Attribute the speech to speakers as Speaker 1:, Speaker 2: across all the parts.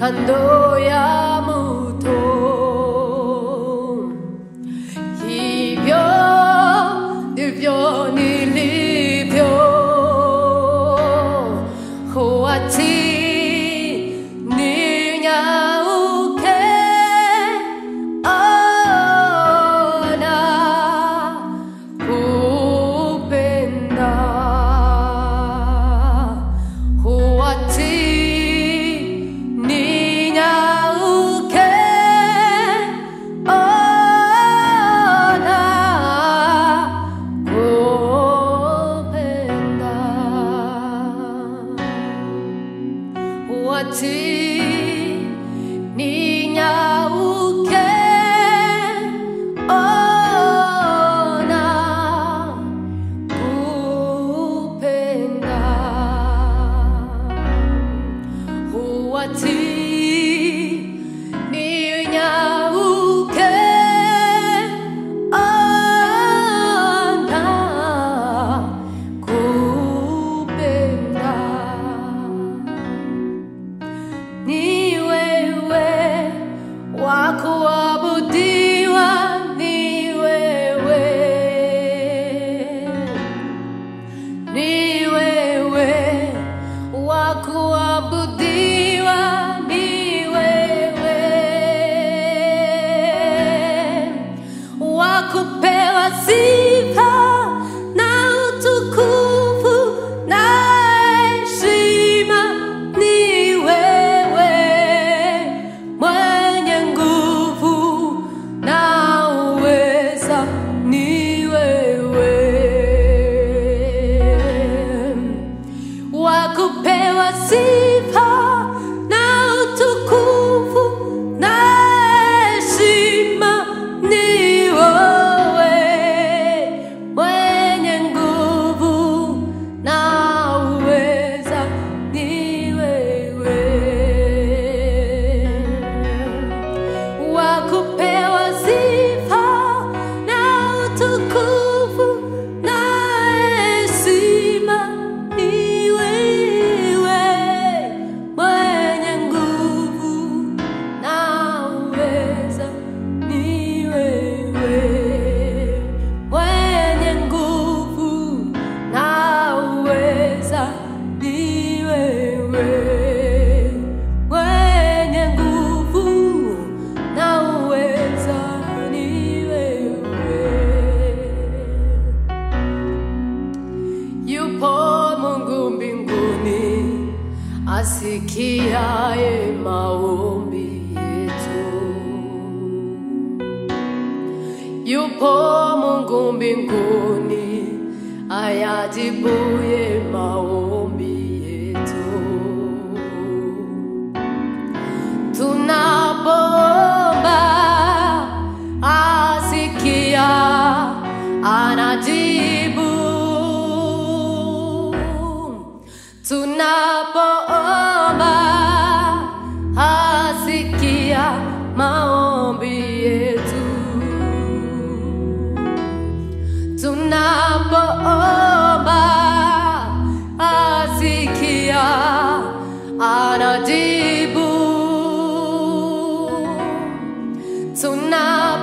Speaker 1: kando ya mto, hivyo ndivyo nilivyo, huatii asikiaye maombi yetu. Yupo Mungu mbinguni ayajibuye maombi yetu. Tunapoomba maombi yetu. Tunapoomba asikia, anajibu.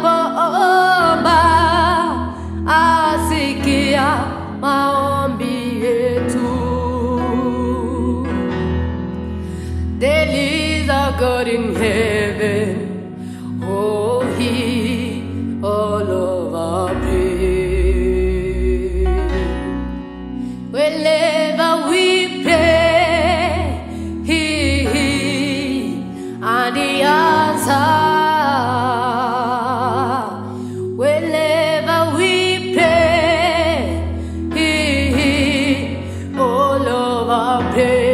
Speaker 1: Tunapoomba asikia maombi yetu. There is a God in heaven, oh, He all of our praise. Wherever we pray, He and He answers. Wherever we pray, He all of our praise.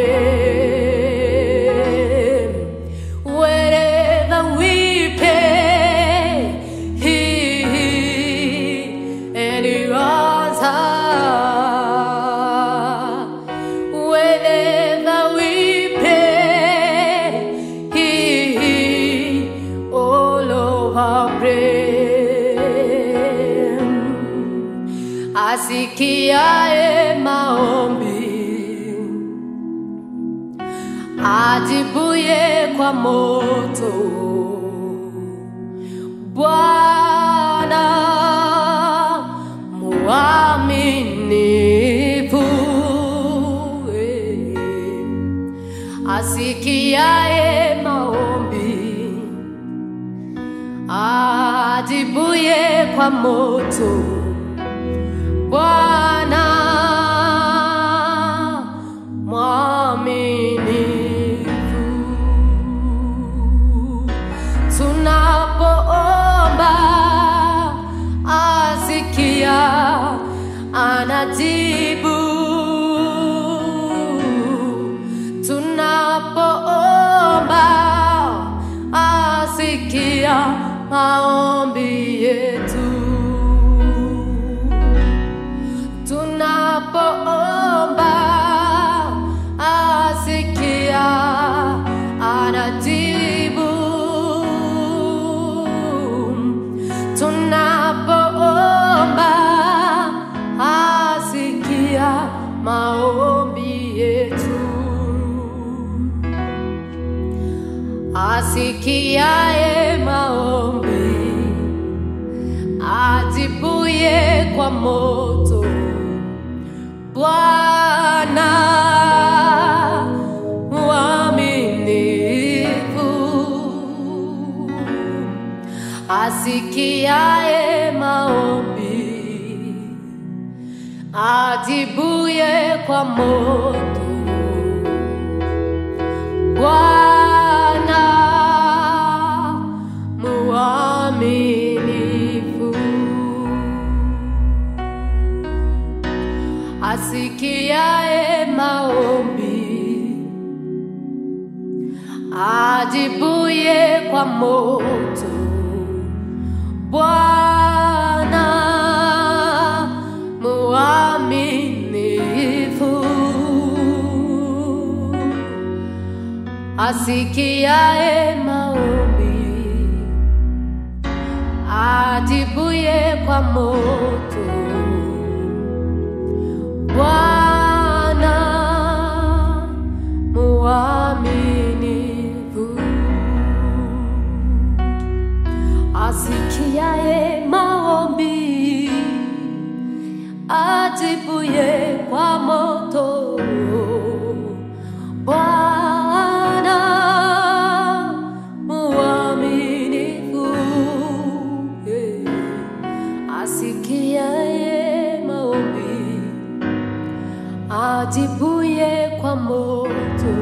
Speaker 1: Asikiaye maombi, ajibuye kwa moto. Bwana muaminifu, asikiaye maombi, ajibuye kwa moto. Bwana mwaminifu. Tunapoomba asikia, anajibu. Tunapoomba asikia maombi yetu. Tunapoomba asikia, anajibu. Tunapoomba asikia maombi yetu. Asikiaye maombi, ajibuye kwa moto. Bwana mwaminifu, asikiaye maombi, ajibuye kwa moto. Bwana mwaminifu, asikiaye maombi, ajibuye kwa moto. Bwana mwaminifu, asikiaye maombi, ajibuye kwa moto. Bwana mwaminifu, asikiaye maombi, ajibuye kwa moto. Bwana mwaminifu, asikiaye maombi, ajibuye kwa moto.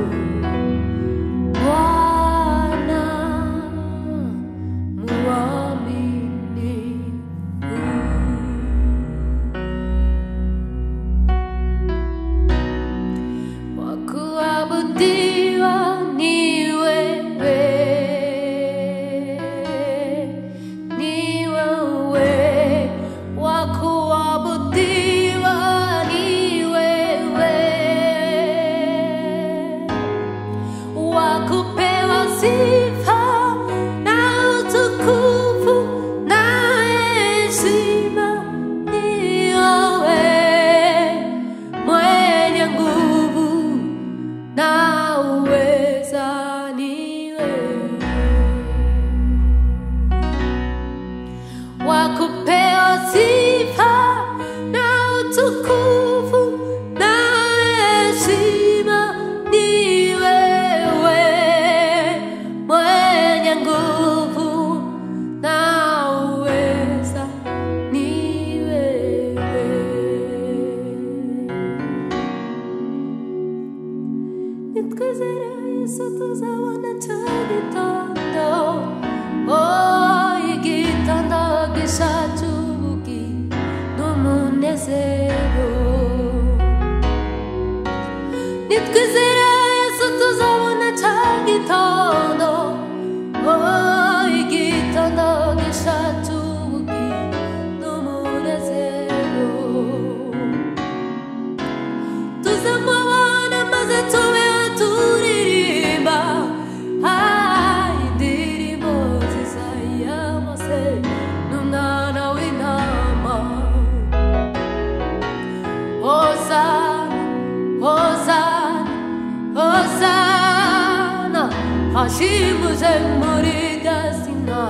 Speaker 1: ashimuje muri rya zina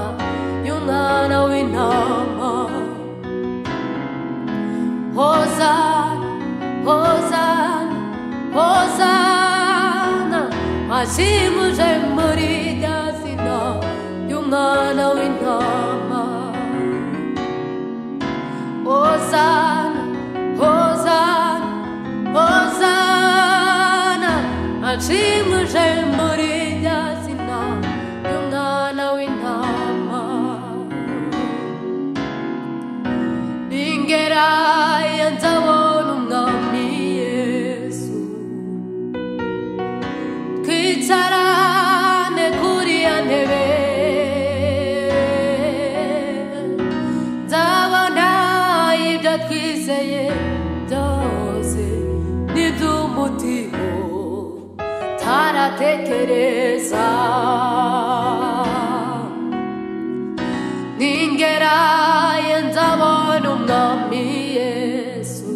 Speaker 1: y'umwana w'intama. Hozana, Hozana, Hozana, ashimuje muri rya zina y'umwana w'intama. Hozana, Hozana, Hozana, ashimuje muri rya zina y'umwana w'intama. Ningerayo nzabona umwami Yesu, twicarane kuri ya ntebe, nzabona ibyo twizeye byose n'iby'umutima taratekereza. Ningerayo nzabona umwami Yesu,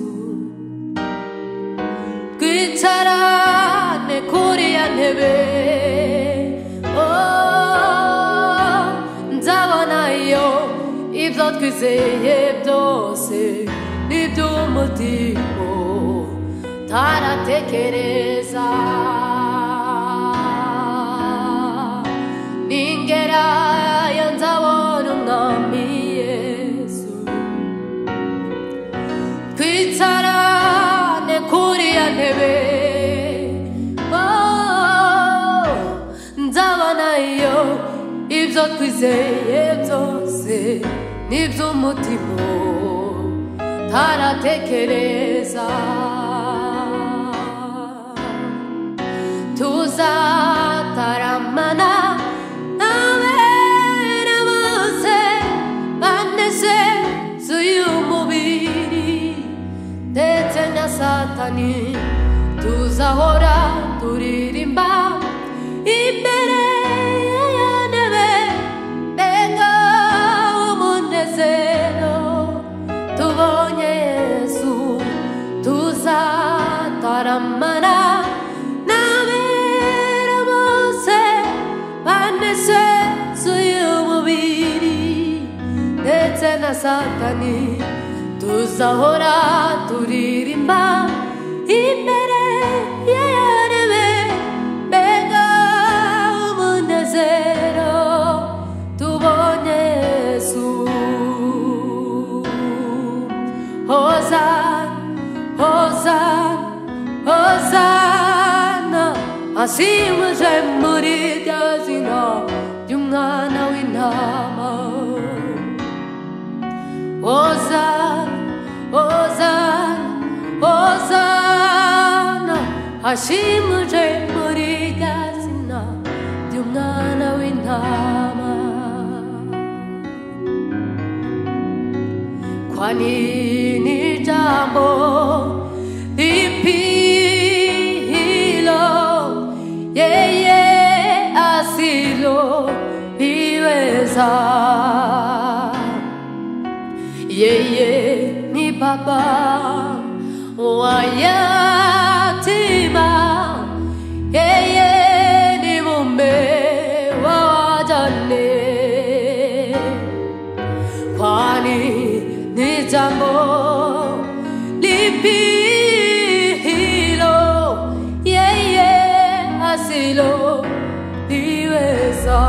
Speaker 1: twicarane kuri ya ntebe, nzabonayo ibyo twizeye byose n'iby'umutima taratekereza. Ningerayo nzabona umwami Yesu, twicarane kuri ya ntebe, nzabonayo ibyo twizeye byose n'iby'umutima taratekereza. Tuzataramana n'abera bose banezeza uyu mubiri, ndetse na Satani tuzahora turirimba imbere ya ntebe. Mbega umunezero tubonye Yesu, tuzataramana n'abera bose banezeza uyu mubiri, ndetse na Satani tuzahora turirimba imbere ya ntebe. Mbega umunezero tubonye Yesu. Hozana, Hozana, Hozana, ashimuje muri rya zina ry'umwana w'intama. Hozana, Hozana, Hozana, ashimuje muri rya zina ry'umwana w'intama. Kwa nini jambo lipilo yeye asilo liweza? Yeye ni baba wa yatima, yeye ni mume wa wajane. Kwani ni jambo lipi hilo yeye asilo liweza?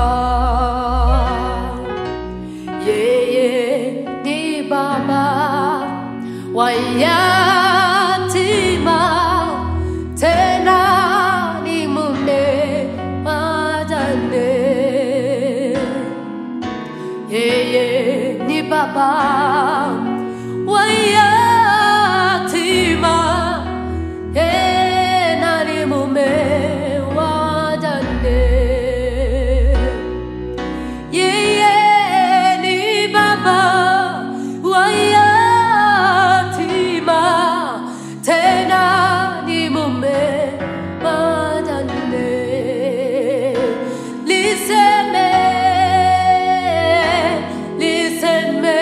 Speaker 1: Yeye ni baba wa yatima, tena ni mume wajane. Yeye ni baba wa yatima, tena ni mume wajane. Yeye ni baba wa yatima, tena ni mume wajane. Liseme, Liseme,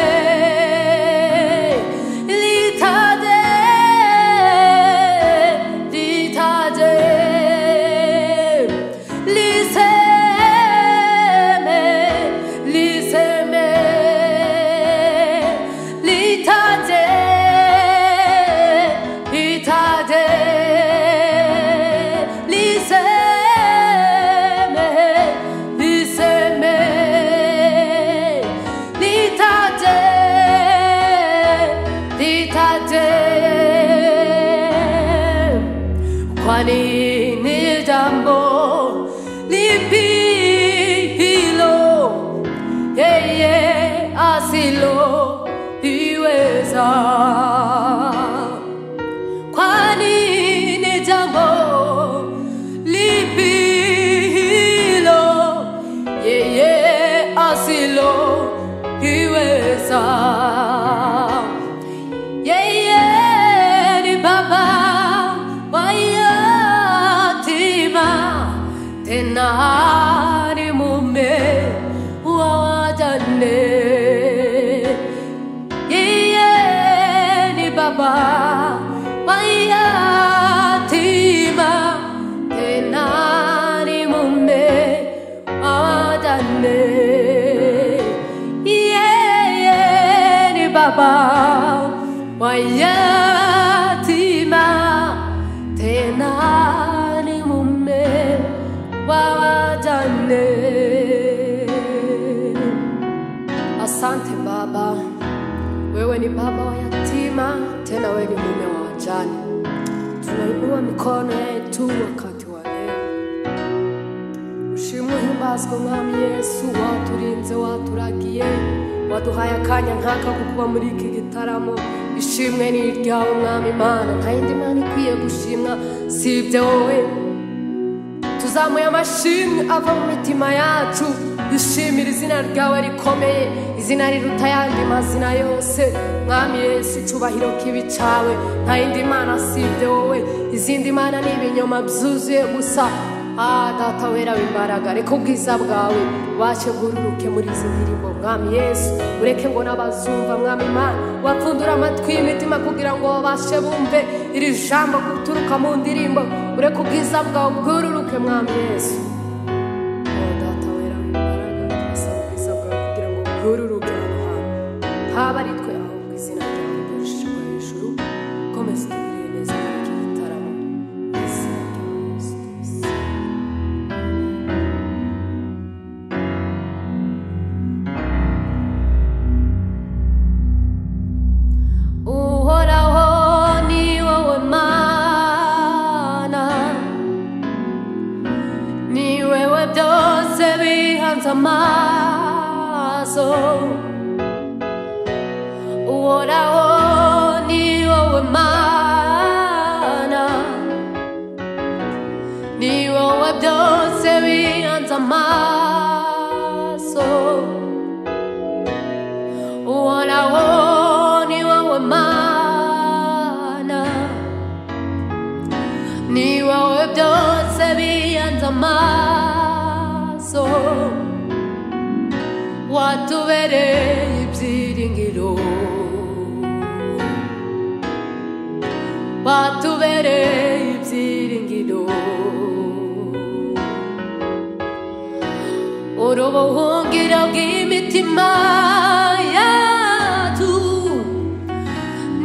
Speaker 1: ni baba wa yatima, tena wewe ni mume wa wajane. Tunainua mikono yetu wakati wa leo. Ushimwe himbazwe Mwami Yesu, waturinze waturagiye, waduhaye akanya nk'aka kukuba muri iki gitaramo. Ishimwe ni iryawe Mwami Imana, nta yindi Mana ikwiye gushimwa sibye wowe. Tuzamuye amashimwe ava mu mitima yacu, dushimira izina ryawe rikomeye, izina riruta ayandi mazina yose. Mwami Yesu, icyubahiro kibi cyawe, nta yindi Mana sibye wowe. Izindi mana ni ibinyoma byuzuye gusa. Data wera w'imbaraga, reka ubwiza bwawe ubashe gururuke muri izi ndirimbo. Mwami Yesu, ureke ngo n'abazumva Mwami Imana wapfundura amatwi y'imitima kugira ngo babashe bumve iri jambo guturuka mu ndirimbo. Ureke ubwiza bwawe bwururuke Mwami Yesu. Data wera w'imbaraga, turasaba ubwiza bwawe kugira ngo bwururuke hano hantu, haba ari twe ahubwo izina ryawe ryarushijeho hejuru. Komeza utugirire neza muri iki gitaramo, mu izina rya Yesu. Uhoraho ni wowe Mana, ni wewe byose bihanze amaso. Uhoraho ni wowe Mana, ni wowe byose bihanze amaso. Uhoraho ni wowe Mana, ni wowe byose bihanze amaso. Watubereye ibyiringiro, watubereye ibyiringiro. Uri ubuhungiro bw'imitima yacu,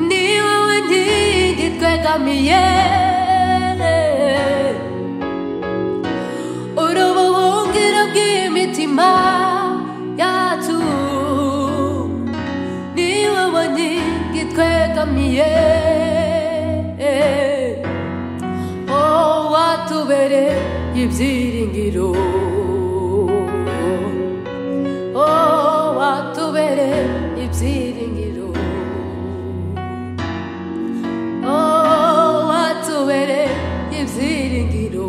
Speaker 1: ni wowe nkingi twegamiye. Uri ubuhungiro bw'imitima yacu, ni wowe nkingi twegamiye. Watubereye ibyiringiro, watubereye ibyiringiro, watubereye ibyiringiro.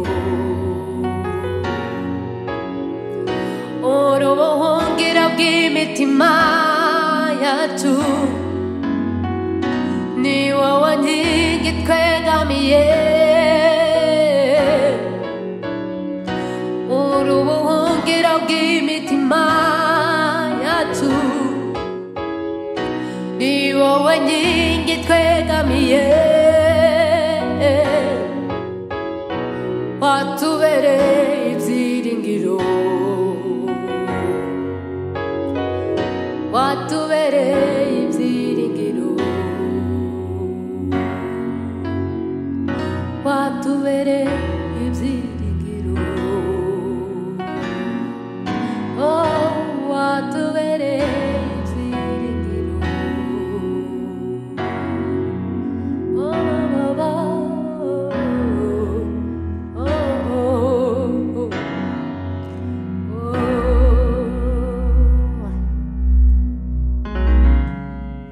Speaker 1: Uri ubuhungiro bw'imitima yacu, ni wowe nkingi twegamiye. Uri ubuhungiro bw'imitima yacu, ni wowe nkingi twegamiye. Watubereye ibyiringiro, watubereye